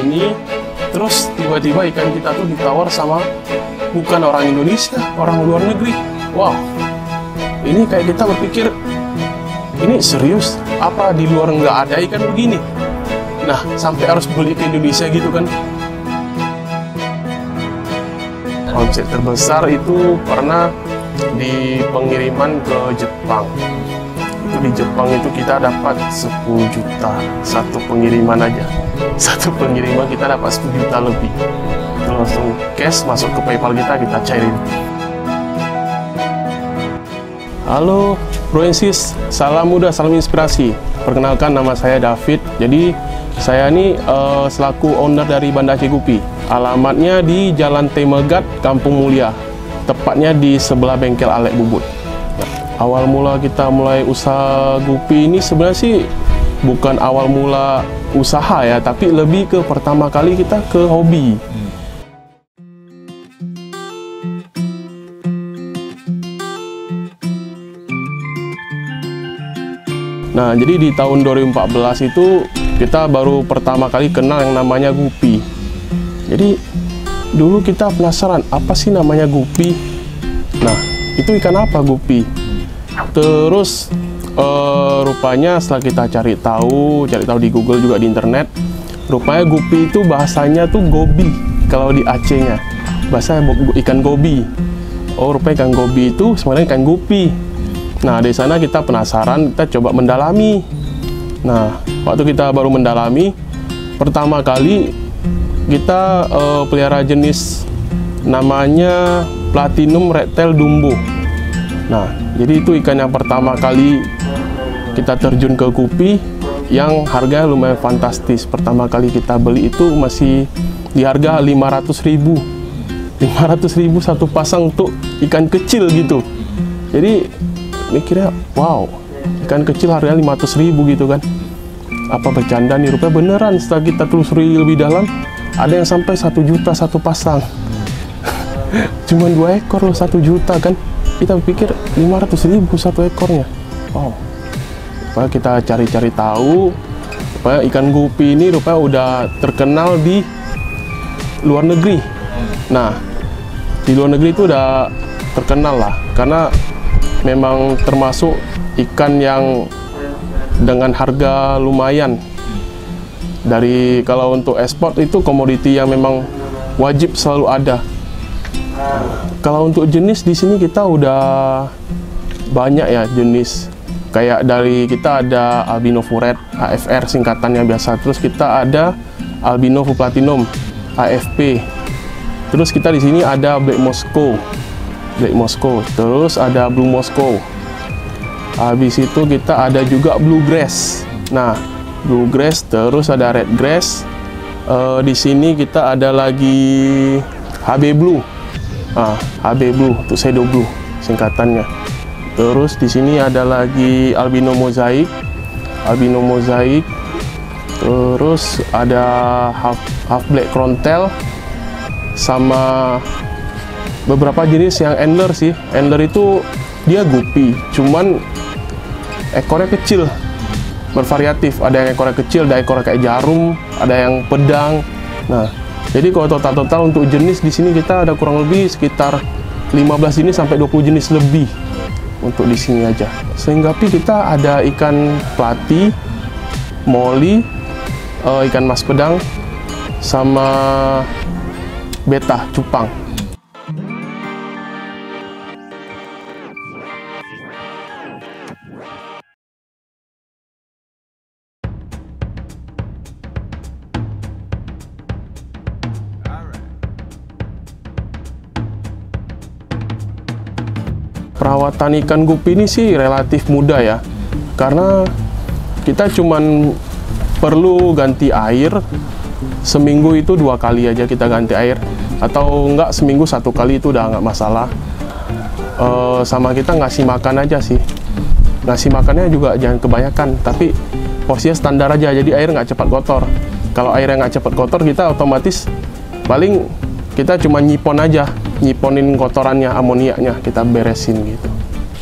ini, terus tiba-tiba ikan kita tuh ditawar sama bukan orang Indonesia, orang luar negeri. Wow, ini kayak kita berpikir, ini serius? Apa di luar nggak ada ikan begini? Nah, sampai harus beli ke Indonesia gitu kan. Omset terbesar itu pernah di pengiriman ke Jepang. Itu di Jepang itu kita dapat 10 juta satu pengiriman aja. Satu pengiriman kita dapat 10 juta lebih. Itu langsung cash masuk ke PayPal kita cairin. Halo Bro and Sis, salam muda, salam inspirasi. Perkenalkan, nama saya David. Jadi saya ini selaku owner dari Banda Aceh Gupi. Alamatnya di Jalan Temegat, Kampung Mulia. Tepatnya di sebelah bengkel Alek Bubut. Awal mula kita mulai usaha gupi ini sebenarnya sih bukan awal mula usaha ya, tapi lebih ke pertama kali kita ke hobi. Nah, jadi di tahun 2014 itu kita baru pertama kali kenal yang namanya gupi. Jadi dulu kita penasaran, apa sih namanya gupi? Nah, itu ikan apa gupi? Terus rupanya setelah kita cari tahu di Google juga di internet, rupanya gupi itu bahasanya tuh gobi kalau di Acehnya. Bahasanya ikan gobi. Oh, rupanya ikan gobi itu sebenarnya ikan gupi. Nah, dari sana kita penasaran, kita coba mendalami. Nah, waktu kita baru mendalami, pertama kali kita pelihara jenis namanya Platinum Redtail Dumbo. Nah, jadi itu ikan yang pertama kali kita terjun ke gupi yang harganya lumayan fantastis. Pertama kali kita beli itu masih di harga 500.000. 500.000 satu pasang untuk ikan kecil gitu. Jadi mikirnya, wow, ikan kecil harganya 500.000 gitu kan. Apa bercanda nih? Rupanya beneran. Setelah kita telusuri lebih dalam, ada yang sampai 1 juta satu pasang. Cuman 2 ekor loh, 1 juta kan. Kita pikir 500.000 satu ekornya. Wow. Rupanya kita cari-cari tahu, rupanya ikan gupi ini rupanya udah terkenal di luar negeri. Nah, di luar negeri itu udah terkenal lah, karena memang termasuk ikan yang dengan harga lumayan. Dari kalau untuk ekspor itu komoditi yang memang wajib selalu ada. Kalau untuk jenis di sini kita udah banyak ya jenis. Kayak dari kita ada Albino Furet, AFR singkatannya biasa. Terus kita ada Albino Platinum, AFP. Terus kita di sini ada Black Moscow. Terus ada Blue Moscow. Habis itu kita ada juga Bluegrass. Nah, Bluegrass, terus ada Redgrass. Di sini kita ada lagi HB Blue. HB Blue untuk Shadow Blue singkatannya. Terus di sini ada lagi Albino Mosaic. Terus ada half black Crowntail sama beberapa jenis yang Angler sih. Angler itu dia gupi, cuman ekornya kecil, bervariatif. Ada yang ekornya kecil, ada ekornya kayak jarum, ada yang pedang. Nah, jadi kalau total untuk jenis di sini kita ada kurang lebih sekitar 15 jenis sampai 20 jenis lebih untuk di sini aja. Sehingga kita ada ikan plati, moli, ikan mas pedang, sama beta cupang. Perawatan ikan gupi ini sih relatif mudah ya, karena kita cuman perlu ganti air seminggu itu 2 kali aja kita ganti air, atau enggak seminggu 1 kali itu udah nggak masalah. Sama kita ngasih makan aja sih, ngasih makannya juga jangan kebanyakan, tapi porsinya standar aja, jadi air nggak cepat kotor. Kalau airnya nggak cepat kotor, kita otomatis paling kita cuma nyiponin kotorannya, amoniaknya kita beresin gitu.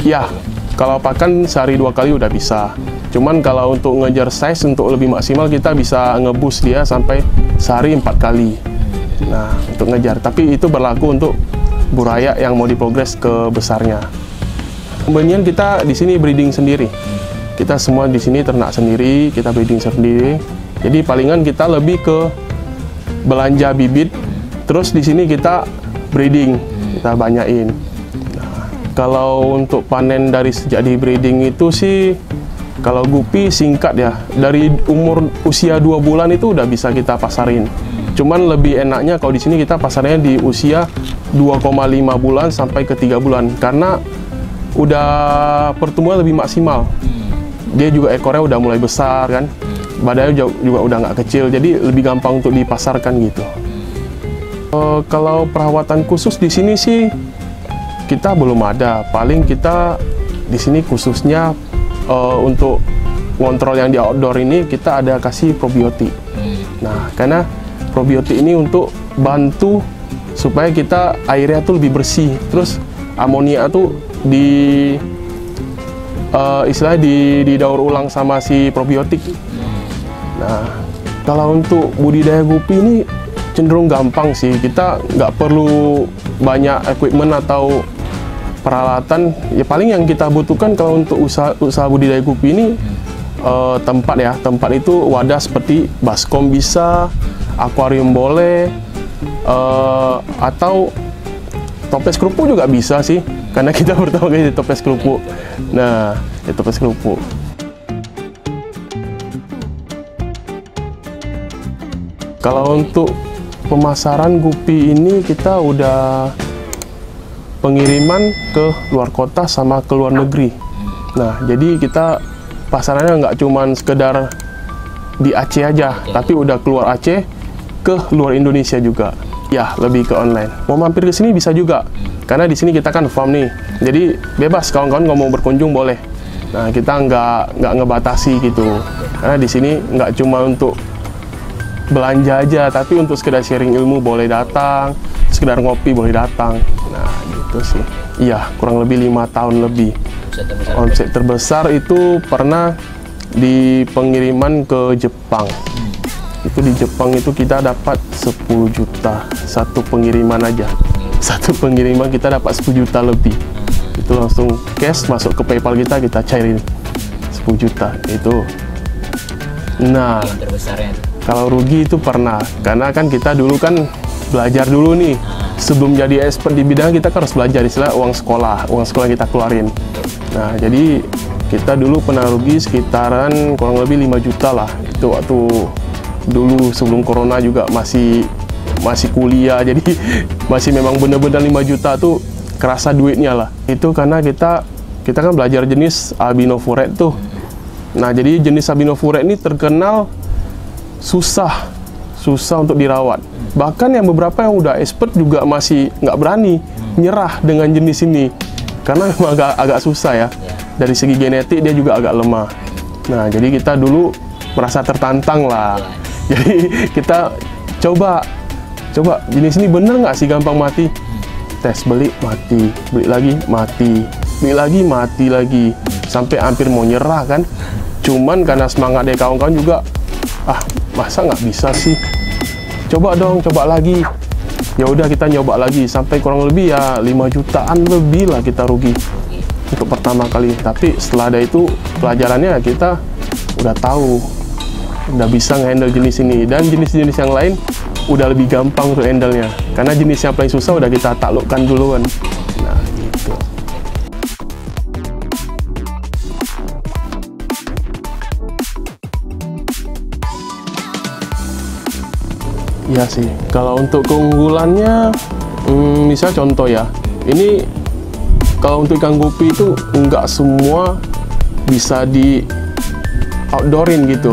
Ya, Kalau pakan sehari 2 kali udah bisa. Cuman kalau untuk ngejar size untuk lebih maksimal kita bisa ngeboost dia sampai sehari 4 kali. Nah, untuk ngejar. Tapi itu berlaku untuk buraya yang mau diprogres ke besarnya. Kemudian kita di sini breeding sendiri. Kita semua di sini ternak sendiri, kita breeding sendiri. Jadi palingan kita lebih ke belanja bibit, terus di sini kita breeding, kita banyain. Kalau untuk panen dari sejak di breeding itu sih, kalau gupi singkat ya, dari usia 2 bulan itu udah bisa kita pasarin. Cuman lebih enaknya kalau di sini kita pasarnya di usia 2,5 bulan sampai ke 3 bulan, karena udah pertumbuhan lebih maksimal. Dia juga ekornya udah mulai besar kan, badannya juga udah nggak kecil, jadi lebih gampang untuk dipasarkan gitu. Kalau perawatan khusus di sini sih kita belum ada. Paling kita di sini khususnya untuk ngontrol yang di outdoor ini kita ada kasih probiotik. Nah, karena probiotik ini untuk bantu supaya kita airnya tuh lebih bersih. Terus amonia tuh istilahnya didaur ulang sama si probiotik. Nah, kalau untuk budidaya gupi ini cenderung gampang sih. Kita nggak perlu banyak equipment atau peralatan. Ya paling yang kita butuhkan kalau untuk usaha budidaya gupi ini tempat ya. Tempat itu wadah seperti baskom bisa, akuarium boleh, atau toples kerupuk juga bisa sih. Karena kita pertama kali di toples kerupuk. Nah, di toples kerupuk. Kalau untuk pemasaran gupi ini kita udah pengiriman ke luar kota sama ke luar negeri. Nah, jadi kita pasarannya nggak cuman sekedar di Aceh aja, tapi udah keluar Aceh ke luar Indonesia juga. Ya, lebih ke online. Mau mampir ke sini bisa juga, karena di sini kita kan farm nih. Jadi bebas kawan-kawan mau berkunjung boleh. Nah, kita nggak ngebatasi gitu, karena di sini nggak cuma untuk belanja aja, tapi untuk sekedar sharing ilmu boleh datang, sekedar ngopi boleh datang. Nah, gitu sih. Iya, kurang lebih 5 tahun lebih. Omset terbesar itu pernah di pengiriman ke Jepang. Itu di Jepang itu kita dapat 10 juta satu pengiriman aja. Satu pengiriman kita dapat 10 juta lebih. Itu langsung cash masuk ke PayPal kita cairin 10 juta itu. Nah, yang terbesarnya itu. Kalau rugi itu pernah, karena kan kita dulu kan belajar dulu nih. Sebelum jadi expert di bidang kita kan harus belajar, istilah uang sekolah kita keluarin. Nah, jadi kita dulu pernah rugi sekitaran kurang lebih 5 juta lah. Itu waktu dulu sebelum corona juga masih kuliah, jadi masih memang bener-bener 5 juta tuh kerasa duitnya lah. Itu karena kita kan belajar jenis albino furet tuh. Nah, jadi jenis albino furet ini terkenal susah untuk dirawat. Bahkan yang beberapa yang udah expert juga masih nggak berani nyerah dengan jenis ini, karena memang agak susah ya. Dari segi genetik dia juga agak lemah. Nah, jadi kita dulu merasa tertantang lah. Jadi kita coba jenis ini bener nggak sih gampang mati? Tes, beli mati, beli lagi mati, beli lagi mati lagi, sampai hampir mau nyerah kan. Cuman karena semangat dari kawan-kawan juga, masa nggak bisa sih, coba dong, coba lagi. Ya udah kita nyoba lagi sampai kurang lebih ya 5 jutaan lebih lah kita rugi untuk pertama kali. Tapi setelah ada itu pelajarannya kita udah tahu, udah bisa nge-handle jenis ini, dan jenis-jenis yang lain udah lebih gampang untuk handle-nya, karena jenis yang paling susah udah kita taklukkan duluan. Nah, gitu. Iya sih, kalau untuk keunggulannya, misal contoh ya, ini kalau untuk ikan gupi itu nggak semua bisa di outdoorin gitu,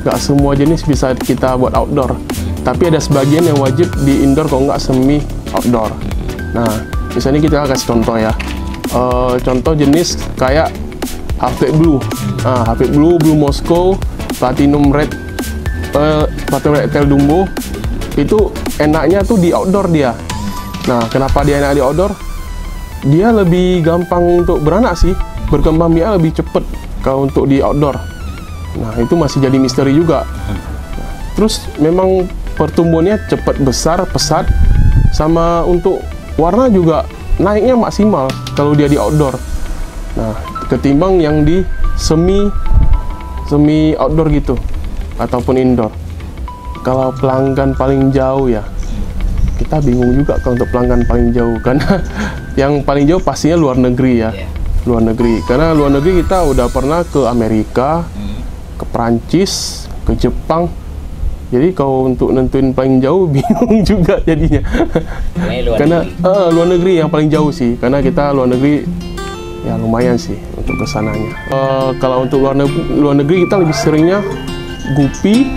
nggak semua jenis bisa kita buat outdoor, tapi ada sebagian yang wajib di indoor kalau nggak semi outdoor. Nah, misalnya kita kasih contoh ya, contoh jenis kayak Halfback Blue, Halfback Blue, Blue Moscow, Platinum Red Tail Dumbo. Itu enaknya tuh di outdoor dia. Nah, kenapa dia enak di outdoor? Dia lebih gampang untuk beranak sih. berkembang biak lebih cepat kalau untuk di outdoor. Nah, itu masih jadi misteri juga. Terus memang pertumbuhannya cepat besar, pesat, sama untuk warna juga naiknya maksimal kalau dia di outdoor. Nah, ketimbang yang di semi outdoor gitu ataupun indoor. Kalau pelanggan paling jauh ya, kita bingung juga kalau untuk pelanggan paling jauh, karena yang paling jauh pastinya luar negeri ya. Luar negeri, karena luar negeri kita udah pernah ke Amerika, ke Perancis, ke Jepang. Jadi kalau untuk nentuin paling jauh bingung juga jadinya. Karena luar negeri yang paling jauh sih, karena kita luar negeri ya lumayan sih untuk kesananya. Kalau untuk luar negeri kita lebih seringnya gupi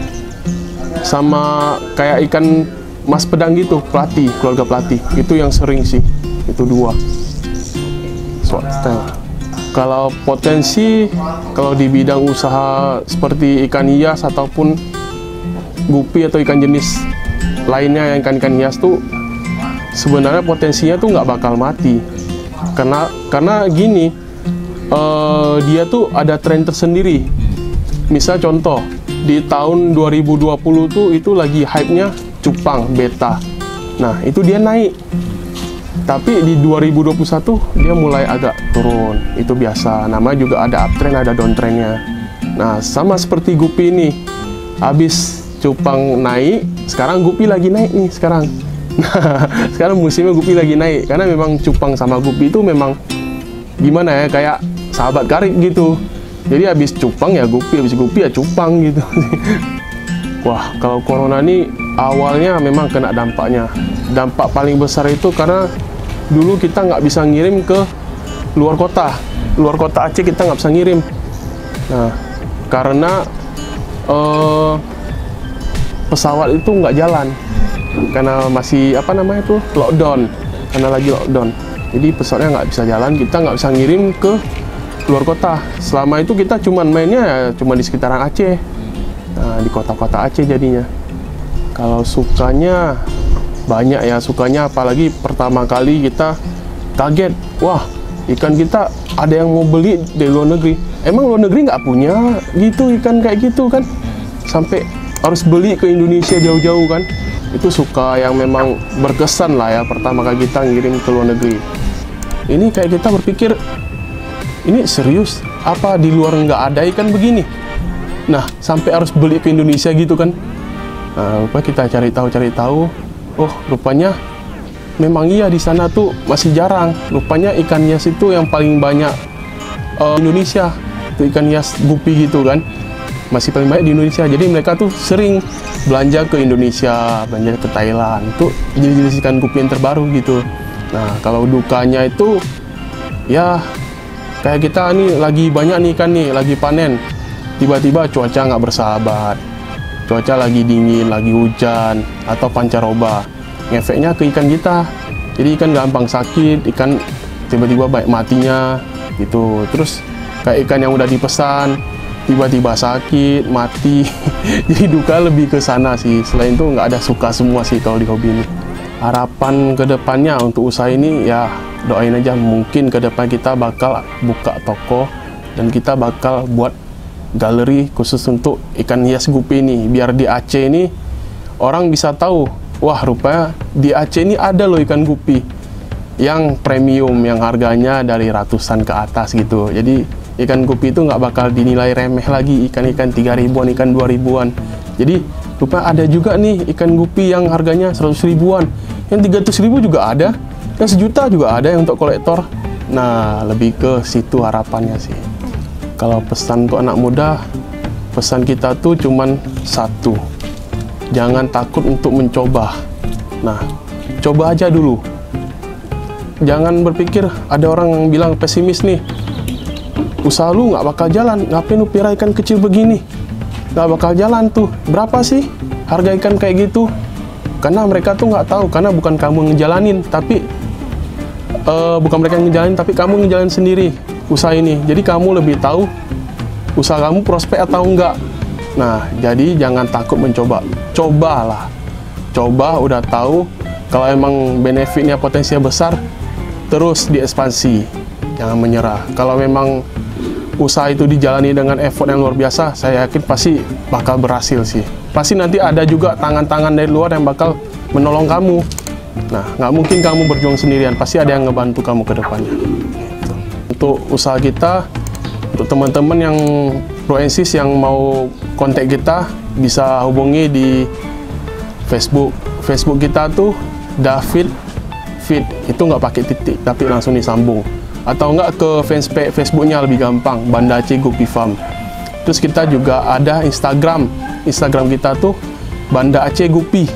sama kayak ikan mas pedang gitu, pelatih, keluarga pelatih. Itu yang sering sih, itu dua. Kalau potensi, kalau di bidang usaha seperti ikan hias ataupun gupi atau ikan jenis lainnya yang ikan-ikan hias tuh sebenarnya potensinya tuh nggak bakal mati, karena gini, dia tuh ada tren tersendiri. Misal contoh di tahun 2020 tuh itu lagi hype-nya cupang beta. Nah, itu dia naik. Tapi di 2021 dia mulai agak turun. Itu biasa. Namanya juga ada uptrend, ada downtrendnya. Nah, sama seperti gupi ini. Habis cupang naik, sekarang gupi lagi naik nih sekarang. Nah, sekarang musimnya gupi lagi naik. Karena memang cupang sama gupi itu memang gimana ya, kayak sahabat karib gitu. Jadi habis cupang ya gupi, habis gupi ya cupang gitu. Wah, kalau corona ini awalnya memang kena dampaknya. Dampak paling besar itu karena dulu kita nggak bisa ngirim ke luar kota Aceh, kita nggak bisa ngirim. Nah, karena pesawat itu nggak jalan karena masih lockdown, karena lagi lockdown. Jadi pesawatnya nggak bisa jalan, kita nggak bisa ngirim ke luar kota. Selama itu kita cuman mainnya ya cuma di sekitaran Aceh. Nah, di kota-kota Aceh jadinya. Kalau sukanya banyak ya, sukanya apalagi pertama kali kita kaget, wah ikan kita ada yang mau beli dari luar negeri. Emang luar negeri nggak punya gitu ikan kayak gitu kan, sampai harus beli ke Indonesia jauh-jauh kan. Itu suka yang memang berkesan lah ya, pertama kali kita ngirim ke luar negeri. Ini kayak kita berpikir, ini serius apa di luar nggak ada ikan begini? Nah, sampai harus beli ke Indonesia gitu kan. Nah, lupa kita cari tahu, oh rupanya memang iya di sana tuh masih jarang. Rupanya ikan hias itu yang paling banyak Indonesia, itu ikan hias gupi gitu kan, masih paling banyak di Indonesia. Jadi mereka tuh sering belanja ke Indonesia, belanja ke Thailand, tuh jenis-jenis ikan gupi yang terbaru gitu. Nah, kalau dukanya itu ya kayak kita nih lagi banyak nih ikan nih, lagi panen, tiba-tiba cuaca nggak bersahabat, cuaca lagi dingin, lagi hujan, atau pancaroba, ngefeknya ke ikan kita. Jadi ikan gampang sakit, ikan tiba-tiba baik matinya gitu. Terus kayak ikan yang udah dipesan, tiba-tiba sakit, mati. Jadi duka lebih ke sana sih. Selain itu nggak ada suka semua sih kalau di hobi ini. Harapan kedepannya untuk usaha ini ya doain aja, mungkin ke depan kita bakal buka toko dan kita bakal buat galeri khusus untuk ikan hias gupi ini, biar di Aceh ini orang bisa tahu, wah rupanya di Aceh ini ada loh ikan gupi yang premium, yang harganya dari ratusan ke atas gitu. Jadi ikan gupi itu nggak bakal dinilai remeh lagi, ikan-ikan 3 ribuan, ikan 2 ribuan. Jadi rupanya ada juga nih ikan gupi yang harganya 100 ribuan, yang 300 ribu juga ada, yang 1 juta juga ada yang untuk kolektor. Nah, lebih ke situ harapannya sih. Kalau pesan untuk anak muda, pesan kita tuh cuman satu, jangan takut untuk mencoba. Nah, coba aja dulu. Jangan berpikir, ada orang yang bilang pesimis nih, usaha lu nggak bakal jalan, ngapain lu pelihara ikan kecil begini? Nggak bakal jalan tuh. Berapa sih harga ikan kayak gitu? Karena mereka tuh nggak tahu, karena bukan kamu ngejalanin, tapi bukan mereka yang ngejalanin, tapi kamu ngejalanin sendiri usaha ini. Jadi kamu lebih tahu usaha kamu prospek atau enggak. Nah, jadi jangan takut mencoba. Cobalah. Coba, udah tahu kalau emang benefitnya potensinya besar, terus diekspansi. jangan menyerah. Kalau memang usaha itu dijalani dengan effort yang luar biasa, saya yakin pasti bakal berhasil sih. Pasti nanti ada juga tangan-tangan dari luar yang bakal menolong kamu. Nah, nggak mungkin kamu berjuang sendirian, pasti ada yang ngebantu kamu ke depannya. Gitu. Untuk usaha kita, untuk teman-teman yang ProEnsis yang mau kontak kita, bisa hubungi di Facebook. Facebook kita tuh David Fit, itu nggak pakai titik, tapi langsung disambung. Atau enggak ke fanspage Facebooknya lebih gampang, Banda Aceh Gupi Farm. Terus kita juga ada Instagram kita tuh Banda Aceh Gupi.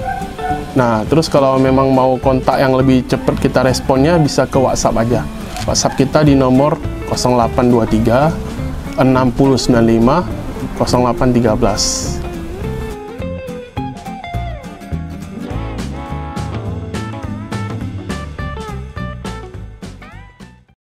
Nah, terus kalau memang mau kontak yang lebih cepat kita responnya, bisa ke WhatsApp aja. WhatsApp kita di nomor 0823 6095 0813.